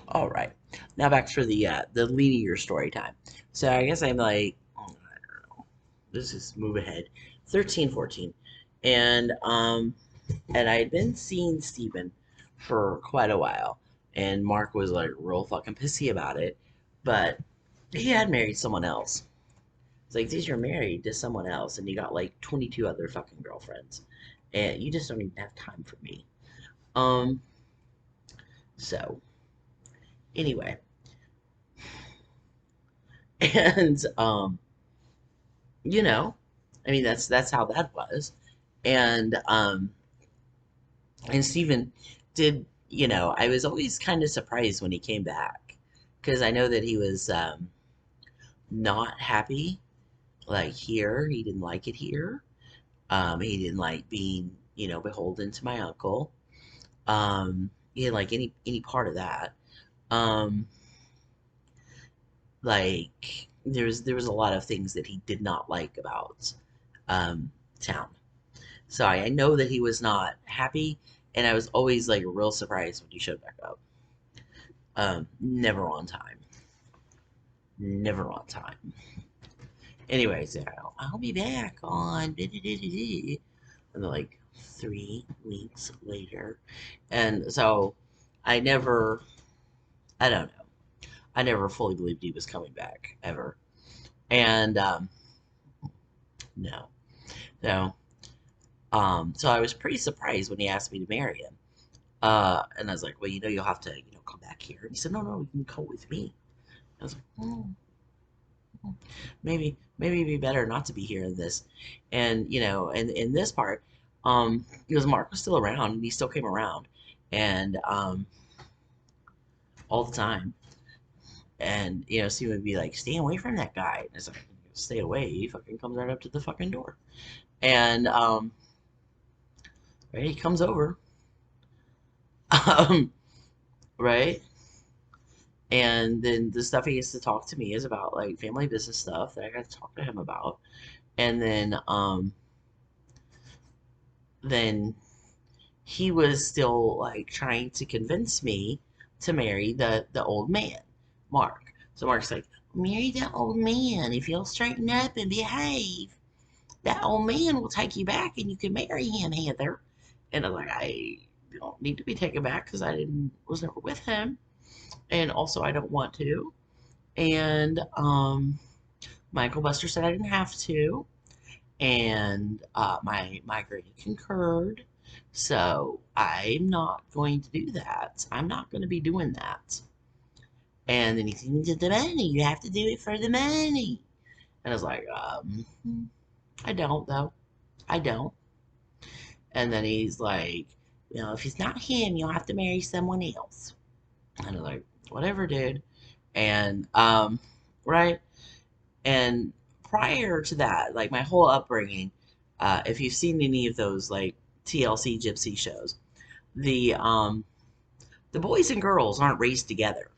All right. Now back for the linear story time. So I guess I'm like, oh, I don't know. Let's just move ahead. 13, 14, and I had been seeing Steven for quite a while, and Mark was like real fucking pissy about it, but he had married someone else. It's like, these you're married to someone else, and you got like 22 other fucking girlfriends, and you just don't even have time for me. Um. So anyway, and you know, I mean that's how that was, and and Stephen did. I was always kind of surprised when he came back because I know that he was not happy like here. He didn't like it here. He didn't like being beholden to my uncle. He didn't like any part of that. Um, like there was a lot of things that he did not like about town. So I know that he was not happy, and I was always like real surprised when he showed back up. Never on time. Never on time. Anyways, I'll be back on. And then, like 3 weeks later, and so I never. I don't know. I never fully believed he was coming back ever, and no. So so I was pretty surprised when he asked me to marry him. And I was like, well, you'll have to, come back here. And he said, no, no, you can come with me. I was like, maybe it'd be better not to be here in this. And, and in this part, because Mark was still around and he still came around and, all the time. And, so he would be like, stay away from that guy. And it's like, stay away. He fucking comes right up to the fucking door. And, right, he comes over. Um, right? And then the stuff he gets to talk to me is about like family business stuff that I got to talk to him about. And then he was still like trying to convince me to marry the old man, Mark. So Mark's like, marry that old man. If you'll straighten up and behave, that old man will take you back and you can marry him, Heather. And I'm like, I don't need to be taken back because I didn't was never with him. And also I don't want to. And Michael Buster said I didn't have to, and my migraine concurred. So I'm not going to do that. I'm not going to be doing that. And then he said, the money. You have to do it for the money. And I was like, I don't though. I don't. And then he's like, if it's not him, you'll have to marry someone else. And I was like, whatever, dude. And right. And prior to that, like my whole upbringing, if you've seen any of those like TLC gypsy shows, the um, the boys and girls aren't raised together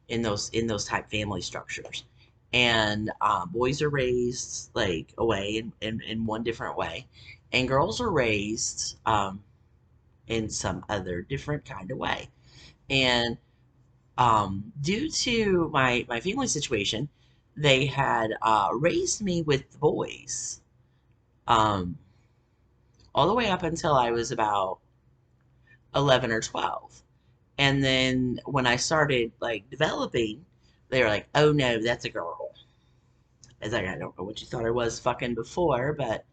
in those type family structures, and boys are raised like away in one different way, and girls are raised in some other different kind of way. And due to my family situation, they had raised me with the boys um, all the way up until I was about 11 or 12. And then when I started like developing, they were like, oh no, that's a girl. It's like, I don't know what you thought I was fucking before, but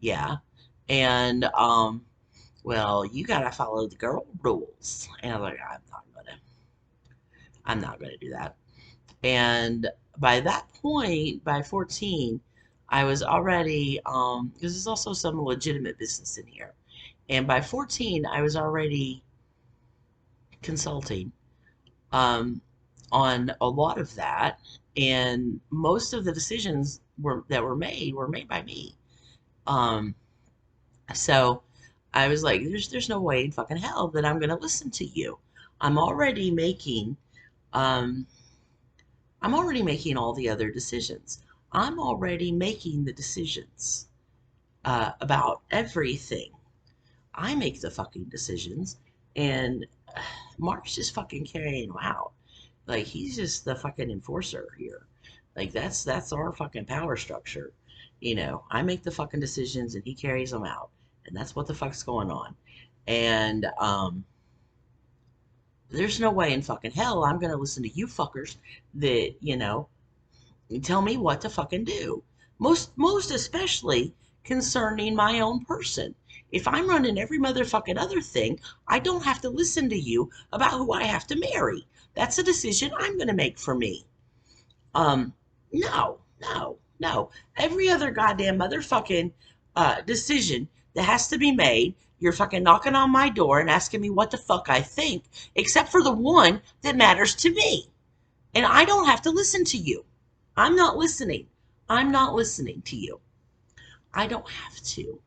yeah. And well, you gotta follow the girl rules. And I was like, I'm not gonna do that. And by that point, by 14, I was already, because there's also some legitimate business in here. And by 14, I was already consulting um, on a lot of that. And most of the decisions that were made by me. Um, so I was like, there's no way in fucking hell that I'm gonna listen to you. I'm already making um, I'm already making all the other decisions. I'm already making the decisions about everything. I make the fucking decisions, and Mark's just fucking carrying them out. Like he's just the fucking enforcer here. Like that's our fucking power structure. I make the fucking decisions and he carries them out. And that's what the fuck's going on. And there's no way in fucking hell I'm gonna listen to you fuckers that, tell me what to fucking do. Most especially concerning my own person. If I'm running every motherfucking other thing, I don't have to listen to you about who I have to marry. That's a decision I'm gonna make for me. Um, no, no, no. Every other goddamn motherfucking decision that has to be made, you're fucking knocking on my door and asking me what the fuck I think, except for the one that matters to me. And I don't have to listen to you. I'm not listening. I'm not listening to you. I don't have to.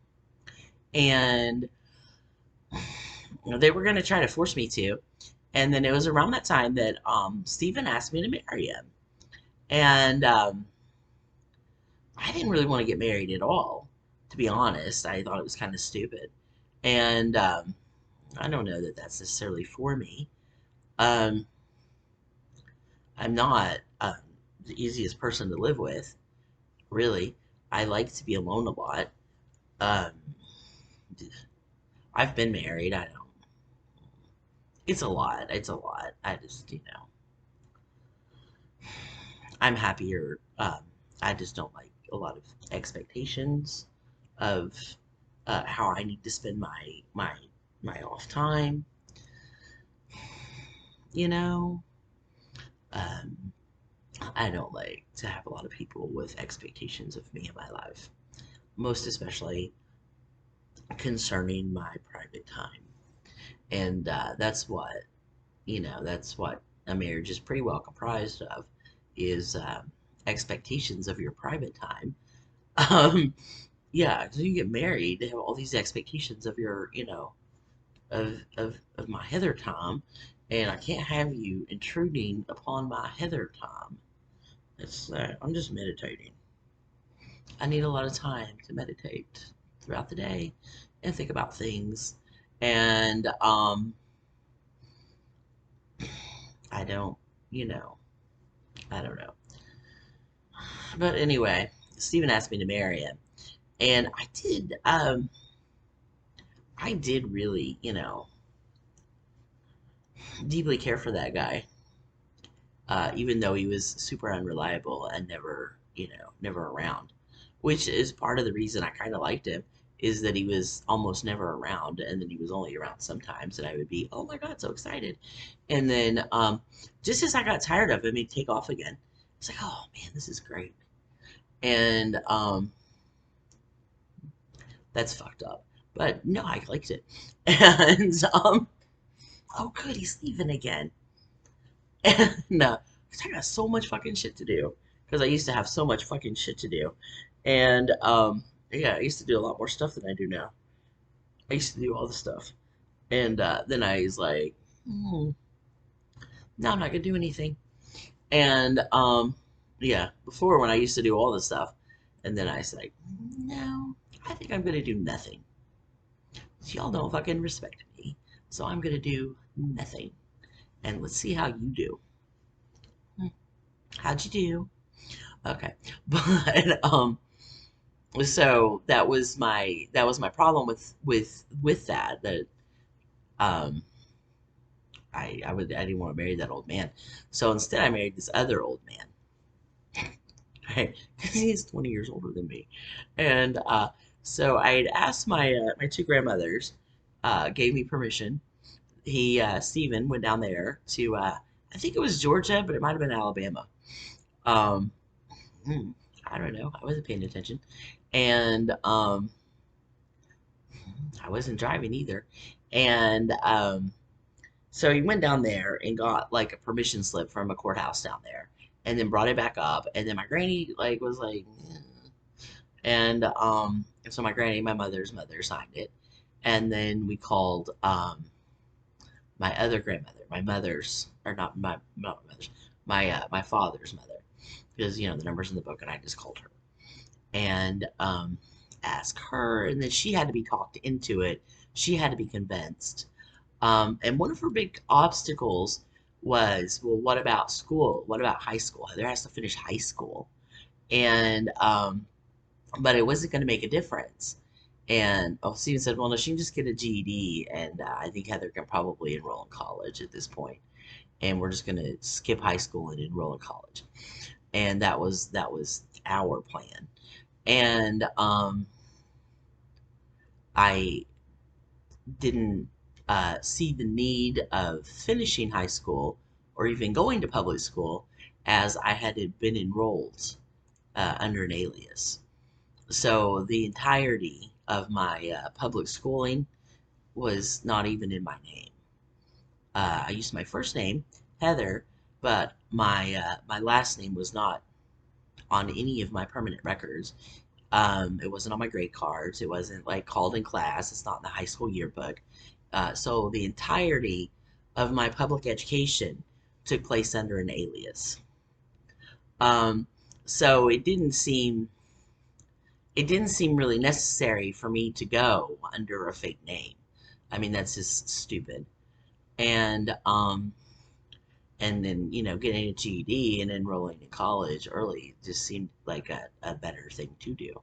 And they were going to try to force me to. And then it was around that time that Stephen asked me to marry him. And I didn't really want to get married at all, to be honest. I thought it was kind of stupid. And I don't know that that's necessarily for me. Um, I'm not the easiest person to live with, really. I like to be alone a lot. Um, I've been married. I don't. It's a lot. It's a lot. I just, I'm happier. I just don't like a lot of expectations of how I need to spend my off time. You know, um, I don't like to have a lot of people with expectations of me in my life, most especially concerning my private time. And that's what a marriage is pretty well comprised of, is expectations of your private time. Um, yeah, so you get married, they have all these expectations of your, of my Heather time, and I can't have you intruding upon my Heather time. I'm just meditating. I need a lot of time to meditate throughout the day and think about things. And I don't, you know, I don't know. But anyway, Stephen asked me to marry him, and I did really, deeply care for that guy, even though he was super unreliable and never, never around. Which is part of the reason I kind of liked him, is that he was almost never around, and then he was only around sometimes, and I would be, oh my god, so excited. And then, just as I got tired of him, he'd take off again. It's like, oh man, this is great. And that's fucked up. But no, I liked it. And oh good, he's leaving again. And because I got so much fucking shit to do. Because I used to have so much fucking shit to do. And yeah, I used to do a lot more stuff than I do now. I used to do all the stuff. And then I was like, no, I'm not gonna do anything. And yeah, before, when I used to do all this stuff, and then I was like, no, I think I'm gonna do nothing. So y'all don't fucking respect me. So I'm gonna do nothing. And let's see how you do. Hmm, how'd you do? Okay. But so that was my problem with that um I didn't want to marry that old man. So instead I married this other old man. Right? Because he's 20 years older than me. And so I had asked my two grandmothers, gave me permission. Stephen went down there to, I think it was Georgia, but it might have been Alabama. Um, hmm, I don't know. I wasn't paying attention. And I wasn't driving either. And so he went down there and got like a permission slip from a courthouse down there, and then brought it back up. And then my granny like was like, "Eh." And so my granny, my mother's mother, signed it, and then we called my other grandmother, my mother's, or not my mother's, my father's mother, because the number's in the book, and I just called her and asked her, and then she had to be talked into it. She had to be convinced. And one of her big obstacles was, well, what about school? What about high school? Heather has to finish high school. And, but it wasn't going to make a difference. And Steven said, well, no, she can just get a GED. And I think Heather can probably enroll in college at this point. And we're just going to skip high school and enroll in college. And that was our plan. And I didn't see the need of finishing high school or even going to public school as I had been enrolled under an alias. So the entirety of my public schooling was not even in my name. I used my first name, Heather, but my last name was not on any of my permanent records. It wasn't on my grade cards. It wasn't like called in class. It's not in the high school yearbook. So the entirety of my public education took place under an alias. Um, so it didn't seem really necessary for me to go under a fake name. I mean, that's just stupid. And and then getting a GED and enrolling in college early just seemed like a better thing to do.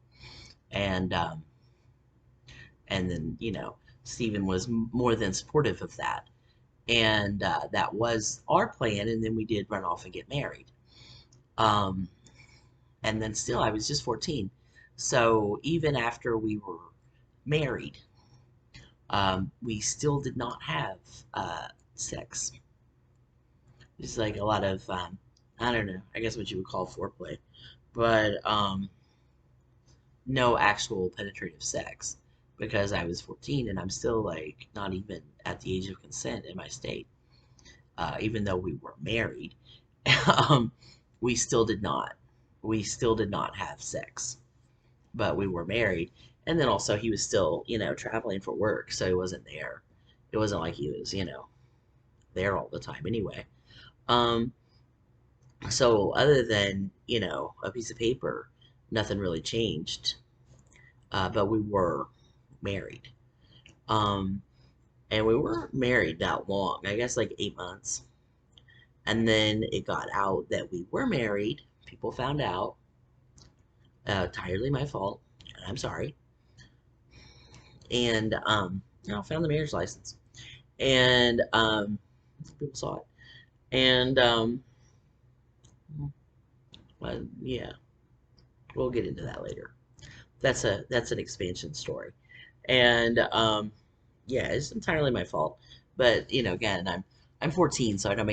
And and then Stephen was more than supportive of that, and that was our plan. And then we did run off and get married. Um, and then still, I was just 14. So even after we were married, we still did not have sex. It's like a lot of, I don't know, I guess what you would call foreplay, but no actual penetrative sex because I was 14 and I'm still like not even at the age of consent in my state. Even though we were married, um, we still did not. We still did not have sex, but we were married. And then also he was still, traveling for work, so he wasn't there. It wasn't like he was, there all the time anyway. Um, so other than, a piece of paper, nothing really changed. But we were married. Um, and we weren't married that long, I guess like 8 months. And then it got out that we were married. People found out. Entirely my fault. And I'm sorry. And found the marriage license. And people saw it. And well, yeah, we'll get into that later. That's an expansion story. And yeah, it's entirely my fault. But again, I'm 14, so I don't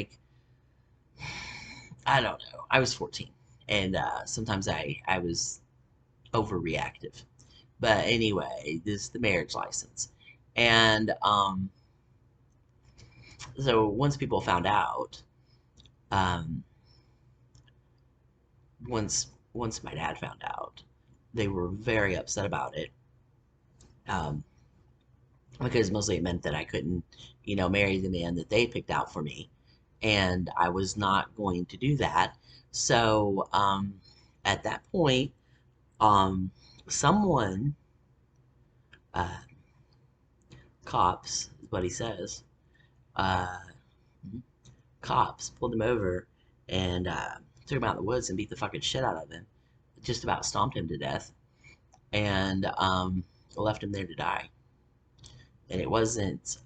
know. I was 14, and sometimes I was overreactive. But anyway, this is the marriage license, and so once people found out, um, once my dad found out, they were very upset about it, um, because mostly it meant that I couldn't, marry the man that they picked out for me, and I was not going to do that. So at that point, um, someone, uh, cops, is what he says, uh, cops pulled him over and took him out in the woods and beat the fucking shit out of him. Just about stomped him to death and left him there to die. And it wasn't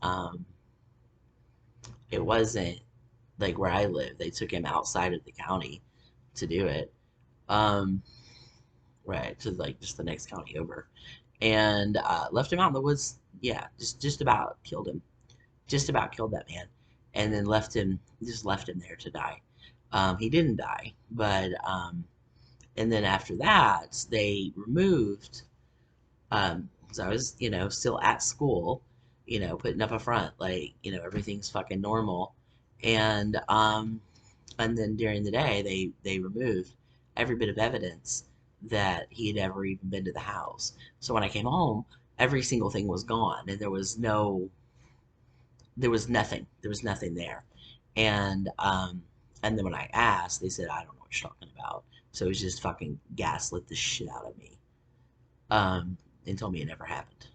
like where I live. They took him outside of the county to do it. Um, right, to like just the next county over. And left him out in the woods. Yeah, just about killed him. Just about killed that man. And then just left him there to die. He didn't die, but and then after that, they removed. So I was, still at school, putting up a front, like, everything's fucking normal, and and then during the day, they removed every bit of evidence that he had ever even been to the house. So when I came home, every single thing was gone, and there was nothing there, and then when I asked, they said, I don't know what you're talking about. So it was just fucking gaslit the shit out of me, um, and told me it never happened.